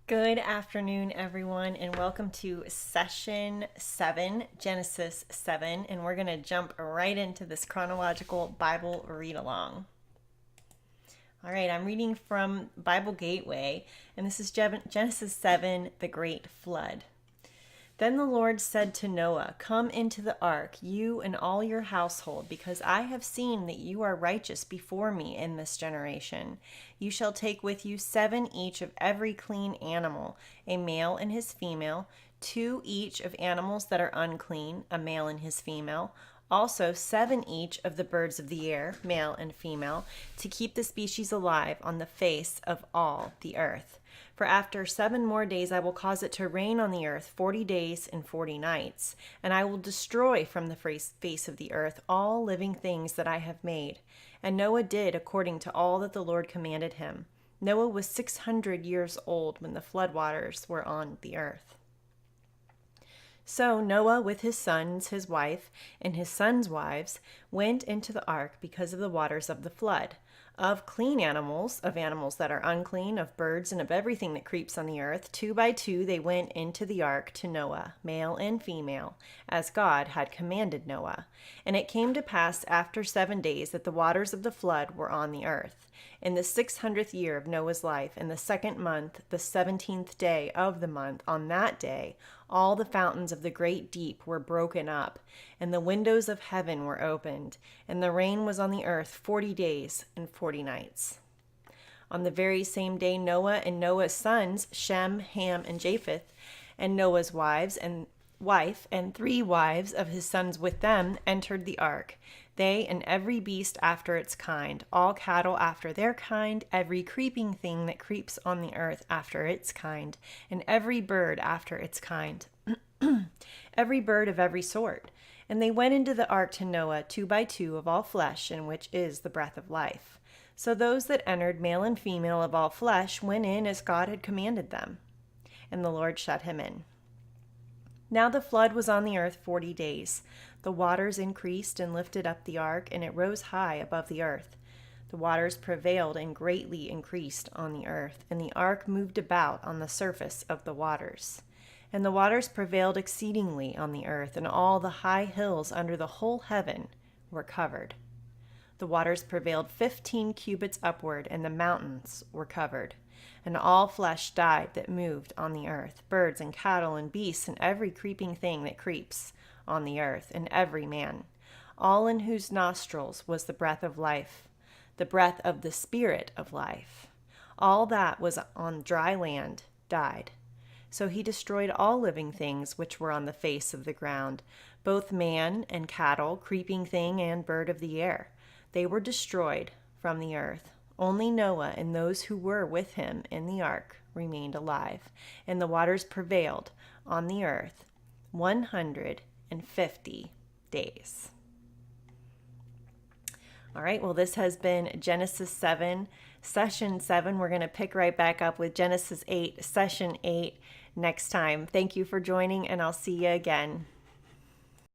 Good afternoon, everyone, and welcome to session 7, Genesis 7, and we're going to jump right into this chronological Bible read-along. All right, I'm reading from Bible Gateway, and this is Genesis 7, the Great Flood. Then the Lord said to Noah, "Come into the ark, you and all your household, because I have seen that you are righteous before me in this generation. You shall take with you 7 each of every clean animal, a male and his female, 2 each of animals that are unclean, a male and his female, also 7 each of the birds of the air, male and female, to keep the species alive on the face of all the earth. For after 7 more days I will cause it to rain on the earth 40 days and 40 nights, and I will destroy from the face of the earth all living things that I have made." And Noah did according to all that the Lord commanded him. Noah was 600 years old when the floodwaters were on the earth. So Noah with his sons, his wife, and his sons' wives went into the ark because of the waters of the flood. Of clean animals, of animals that are unclean, of birds, and of everything that creeps on the earth, 2 by 2 they went into the ark to Noah, male and female, as God had commanded Noah. And it came to pass after 7 days that the waters of the flood were on the earth. In the 600th year of Noah's life, in the 2nd month, the 17th day of the month, on that day, all the fountains of the great deep were broken up, and the windows of heaven were opened, and the rain was on the earth 40 days and 40 nights. On the very same day, Noah and Noah's sons, Shem, Ham, and Japheth, and Noah's wife, and 3 wives of his sons with them, entered the ark. They and every beast after its kind, all cattle after their kind, every creeping thing that creeps on the earth after its kind, and every bird after its kind, every bird of every sort. And they went into the ark to Noah 2 by 2 of all flesh, in which is the breath of life. So those that entered, male and female of all flesh, went in as God had commanded them. And the Lord shut him in. Now the flood was on the earth 40 days. The waters increased and lifted up the ark, and it rose high above the earth. The waters prevailed and greatly increased on the earth, and the ark moved about on the surface of the waters. And the waters prevailed exceedingly on the earth, and all the high hills under the whole heaven were covered. The waters prevailed 15 cubits upward, and the mountains were covered. And all flesh died that moved on the earth, birds and cattle and beasts and every creeping thing that creeps on the earth, and every man, all in whose nostrils was the breath of life, the breath of the Spirit of life. All that was on dry land died. So he destroyed all living things which were on the face of the ground, both man and cattle, creeping thing and bird of the air. They were destroyed from the earth. Only Noah and those who were with him in the ark remained alive, and the waters prevailed on the earth 150 days. All right, well, this has been Genesis 7, Session 7. We're going to pick right back up with Genesis 8, Session 8 next time. Thank you for joining, and I'll see you again.